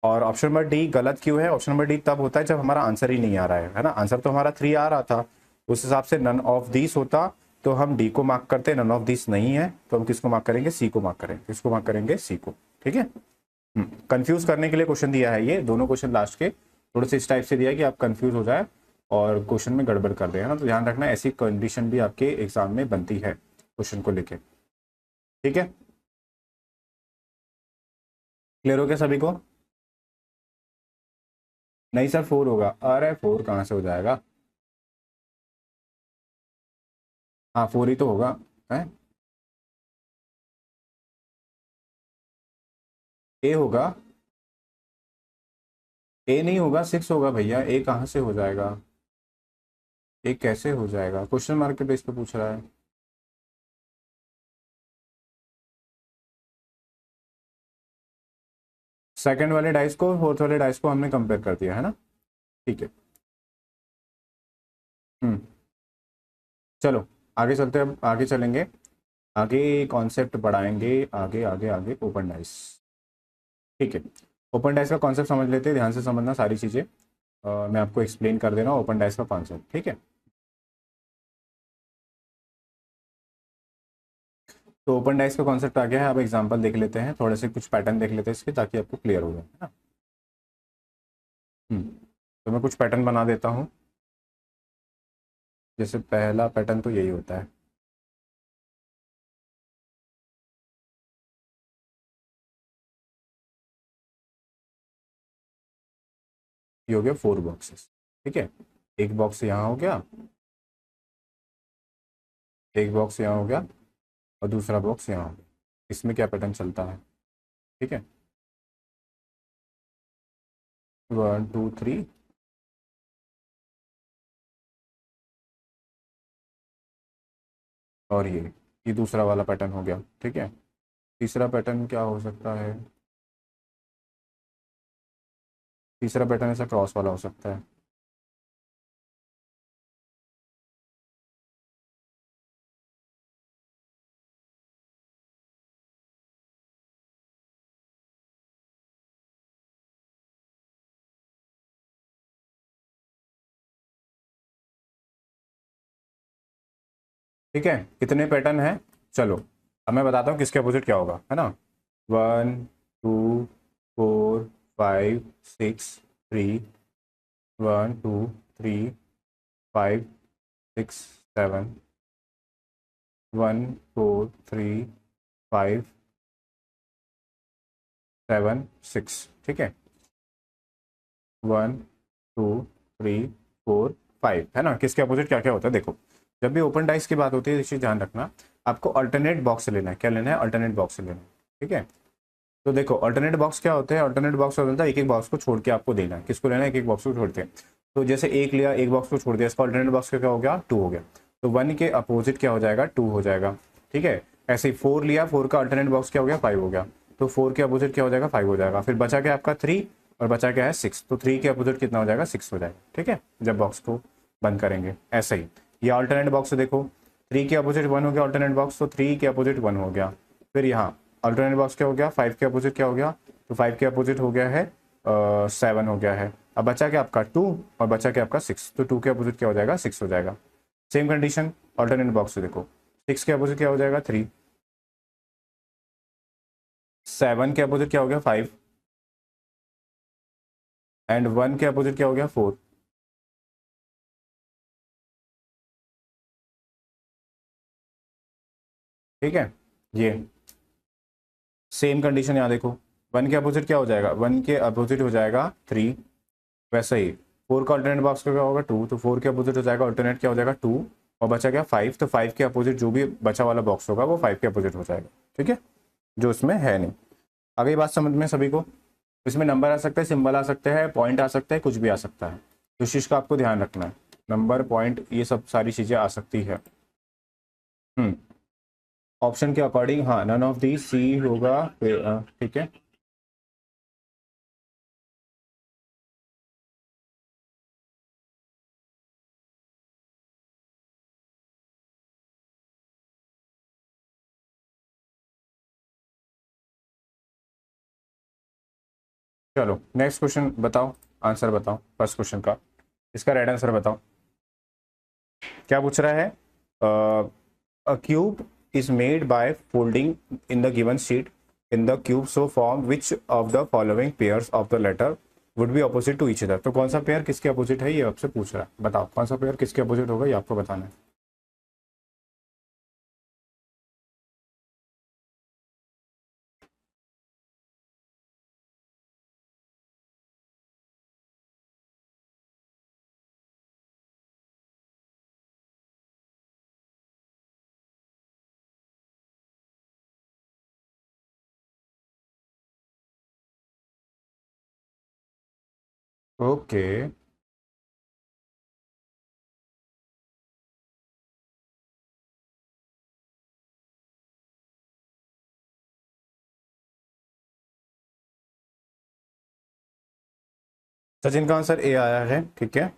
और ऑप्शन नंबर डी गलत क्यों है, ऑप्शन नंबर डी तब होता है जब हमारा आंसर ही नहीं आ रहा है ना। आंसर तो हमारा 3 आ रहा था, उस हिसाब से नन ऑफ दिस होता तो हम डी को मार्क करते, नन ऑफ दिस नहीं है तो हम किसको मार्क करेंगे, सी को मार्क करेंगे, किसको मार्क करेंगे, सी को, ठीक है। कंफ्यूज करने के लिए क्वेश्चन दिया है, ये दोनों क्वेश्चन लास्ट के थोड़े से इस टाइप से दिया है कि आप कंफ्यूज हो जाए और क्वेश्चन में गड़बड़ कर दे, है ना। तो ध्यान रखना, ऐसी कंडीशन भी आपके एग्जाम में बनती है क्वेश्चन को लेके, ठीक है। क्लियर हो गया सभी को। नहीं सर 4 होगा, अरे 4 कहाँ से हो जाएगा, हाँ 4 ही तो होगा, है। ए होगा, ए नहीं होगा, 6 होगा भैया। ए कहाँ से हो जाएगा, ए कैसे हो जाएगा, क्वेश्चन मार्क के बेस पे पूछ रहा है। सेकंड वाले डाइस को फोर्थ वाले डाइस को हमने कंपेयर कर दिया है ना, ठीक है। हम्म। चलो आगे चलते हैं, अब आगे चलेंगे, आगे कॉन्सेप्ट बढ़ाएंगे, आगे आगे आगे ओपन डाइस, ठीक है। ओपन डाइस का कॉन्सेप्ट समझ लेते हैं, ध्यान से समझना सारी चीज़ें। मैं आपको एक्सप्लेन कर दे रहा हूँ ओपन डाइस का कॉन्सेप्ट, ठीक है। तो ओपन डाइस का कॉन्सेप्ट आ गया है, अब एग्जांपल देख लेते हैं, थोड़े से कुछ पैटर्न देख लेते हैं इसके, ताकि आपको क्लियर हो जाए, है ना। हम्म। तो मैं कुछ पैटर्न बना देता हूँ। जैसे पहला पैटर्न तो यही होता है, ये हो गया 4 बॉक्सेस, ठीक है। एक बॉक्स यहाँ हो गया, एक बॉक्स यहाँ हो गया, और दूसरा बॉक्स यहाँ हो गया। इसमें क्या पैटर्न चलता है, ठीक है। 1 2 3, और ये दूसरा वाला पैटर्न हो गया, ठीक है। तीसरा पैटर्न क्या हो सकता है, तीसरा पैटर्न ऐसा क्रॉस वाला हो सकता है। ठीक है, कितने पैटर्न है, चलो अब मैं बताता हूँ किसके अपोजिट क्या होगा, है ना। 1 2 4 5 6 3, 1 2 3 5 6 7, 1 4 3 5 7 6, ठीक है। 1 2 3 4 5, है ना। किसके अपोजिट क्या क्या होता है, देखो जब भी ओपन डाइस की बात होती है, इस चीज ध्यान रखना, आपको अल्टरनेट बॉक्स लेना है, क्या लेना है, अल्टरनेट बॉक्स लेना है, ठीक है। तो देखो अल्टरनेट बॉक्स क्या होते हैं, अल्टरनेट बॉक्स होता है एक एक बॉक्स को छोड़ के आपको देना है, किसको लेना है, एक एक बॉक्स को छोड़ के। तो जैसे एक लिया, एक बॉक्स को छोड़ दिया, इसका अल्टरनेट बॉक्स का क्या हो गया, 2 हो गया। तो 1 के अपोजिट क्या हो जाएगा, 2 हो जाएगा, ठीक है। ऐसे ही 4 लिया, 4 का अल्टरनेट बॉक्स क्या हो गया, 5 हो गया। तो 4 के अपोजिट क्या हो जाएगा, 5 हो जाएगा। फिर बचा क्या आपका 3, और बचा क्या है 6, तो 3 के अपोजिट कितना हो जाएगा, 6 हो जाएगा, ठीक है। जब बॉक्स को बंद करेंगे ऐसे ही, ये अल्टरनेट बॉक्स देखो, 3 के अपोजिट 1 हो गया अल्टरनेट बॉक्स, तो 3 के अपोजिट 1 हो गया। फिर यहाँ अल्टरनेट बॉक्स क्या हो गया, 5 के अपोजिट क्या हो गया, तो 5 के अपोजिट हो गया है 7 हो गया है। अब बचा क्या आपका 2, और बचा क्या आपका 6, तो 2 के अपोजिट क्या हो जाएगा, 6 हो जाएगा। सेम कंडीशन अल्टरनेट बॉक्स से देखो, 6 के अपोजिट क्या हो जाएगा 3, 7 के अपोजिट क्या हो गया 5, एंड 1 के अपोजिट क्या हो गया 4, ठीक है। ये सेम कंडीशन यहाँ देखो, 1 के अपोजिट क्या हो जाएगा, 1 के अपोजिट हो जाएगा 3, वैसा ही 4 का अल्टरनेट बॉक्स का क्या होगा 2, तो 4 के अपोजिट हो जाएगा अल्टरनेट क्या हो जाएगा 2, और बचा क्या 5, तो 5 के अपोजिट जो भी बचा वाला बॉक्स होगा वो 5 के अपोजिट हो जाएगा, ठीक है, जो इसमें है नहीं। आ गई बात समझ में सभी को। इसमें नंबर आ सकता है, सिंबल आ सकते हैं, पॉइंट आ सकता है, कुछ भी आ सकता है, तो इस चीज़ का आपको ध्यान रखना है, नंबर पॉइंट ये सब सारी चीज़ें आ सकती है। हम्म। ऑप्शन के अकॉर्डिंग हाँ, नन ऑफ दी सी होगा, ठीक है। चलो नेक्स्ट क्वेश्चन बताओ, आंसर बताओ फर्स्ट क्वेश्चन का, इसका राइट आंसर बताओ। क्या पूछ रहा है, a cube is made by folding in the given sheet in the cube so form which of the following pairs of the letter would be opposite to each other. तो कौन सा pair किसके opposite है, ये आपसे पूछ रहा है, बताओ कौन सा पेयर किसके अपोजिट होगा, ये आपको बताना है। ओके। सचिन का आंसर ए आया है, ठीक है।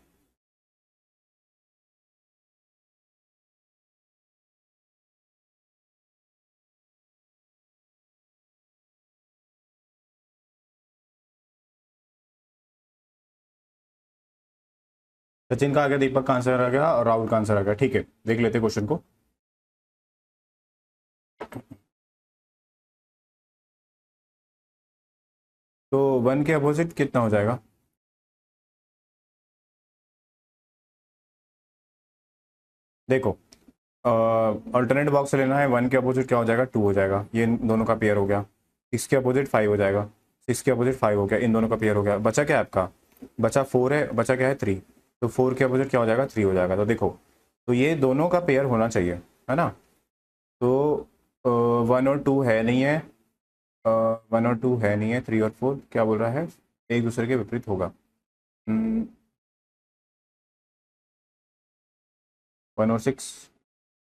सचिन का आ गया, दीपक का आंसर आ गया और राहुल का आंसर आ गया, ठीक है। देख लेते क्वेश्चन को। तो 1 के अपोजिट कितना हो जाएगा? देखो, अल्टरनेट बॉक्स लेना है। 1 के अपोजिट क्या हो जाएगा? 2 हो जाएगा, ये इन दोनों का पेयर हो गया। 6 के अपोजिट 5 हो जाएगा, 6 के अपोजिट 5 हो गया, इन दोनों का पेयर हो गया। बचा क्या है आपका? बचा 4 है, बचा क्या है? 3। तो 4 के अपोजिट क्या हो जाएगा? 3 हो जाएगा। तो देखो, तो ये दोनों का पेयर होना चाहिए, है ना। तो 1 और 2 है नहीं है, 1 और 2 है नहीं है, 3 और 4 क्या बोल रहा है? एक दूसरे के विपरीत होगा। 1 और 6,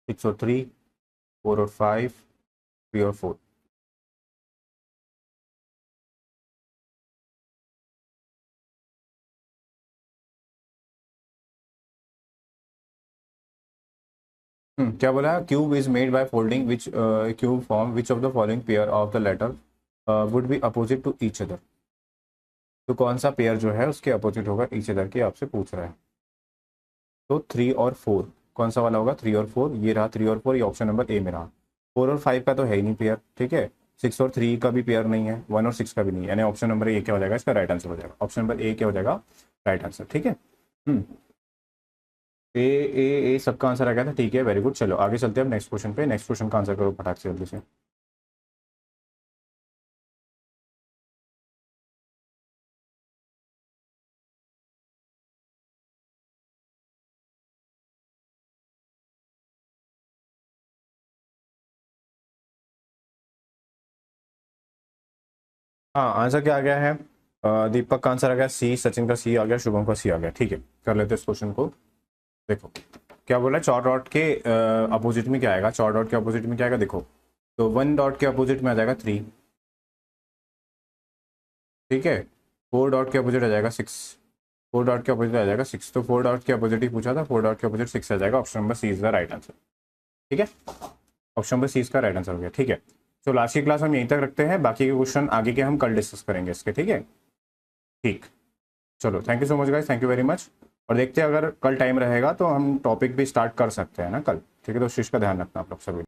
6 और 3, 4 और 5, 3 और 4। क्या बोला? Cube is made by folding which cube form which of the following pair of the letter would be opposite to each other. तो कौन सा पेयर जो है उसके अपोजिट होगा ईच अदर की, आपसे पूछ रहा है। तो 3 और 4 कौन सा वाला होगा? 3 और 4, ये रहा 3 और 4, ये ऑप्शन नंबर ए में रहा। 4 और 5 का तो है ही नहीं पेयर, ठीक है। 6 और 3 का भी पेयर नहीं है, 1 और 6 का भी नहीं है, यानी ऑप्शन नंबर ए क्या हो जाएगा? इसका राइट आंसर हो जाएगा। ऑप्शन नंबर ए क्या हो जाएगा? राइट आंसर, ठीक है। हम्म ए ए ए सबका आंसर आ गया था, ठीक है, वेरी गुड। चलो आगे चलते हैं अब नेक्स्ट क्वेश्चन पे। नेक्स्ट क्वेश्चन का आंसर करो फटाक से, जल्दी से। हाँ, आंसर क्या आ गया है? दीपक का आंसर आ गया सी, सचिन का सी आ गया, शुभम का सी आ गया, ठीक है। कर लेते हैं इस क्वेश्चन को। देखो, क्या बोला है? चौर डॉट के अपोजिट में क्या आएगा? चौर डॉट के अपोजिट में क्या आएगा? देखो, तो 1 डॉट के अपोजिट में आ जाएगा 3, ठीक है। 4 डॉट के अपोजिट आ जाएगा 6, 4 डॉट के अपोजिट आ जाएगा 6। तो 4 डॉट के अपोजिट ही पूछा था, 4 डॉट के अपोजिट 6 आ जाएगा। Option number C is the right answer, ठीक है। ऑप्शन नंबर सी इसका राइट आंसर हो गया, ठीक है। तो आज की क्लास हम यहीं तक रखते हैं, बाकी के क्वेश्चन आगे के हम कल डिस्कस करेंगे इसके, ठीक है। ठीक, चलो, thank you so much guys, thank you very much. और देखते हैं अगर कल टाइम रहेगा तो हम टॉपिक भी स्टार्ट कर सकते हैं ना कल, ठीक है। तो उस चीज़ का ध्यान रखना आप लोग सभी।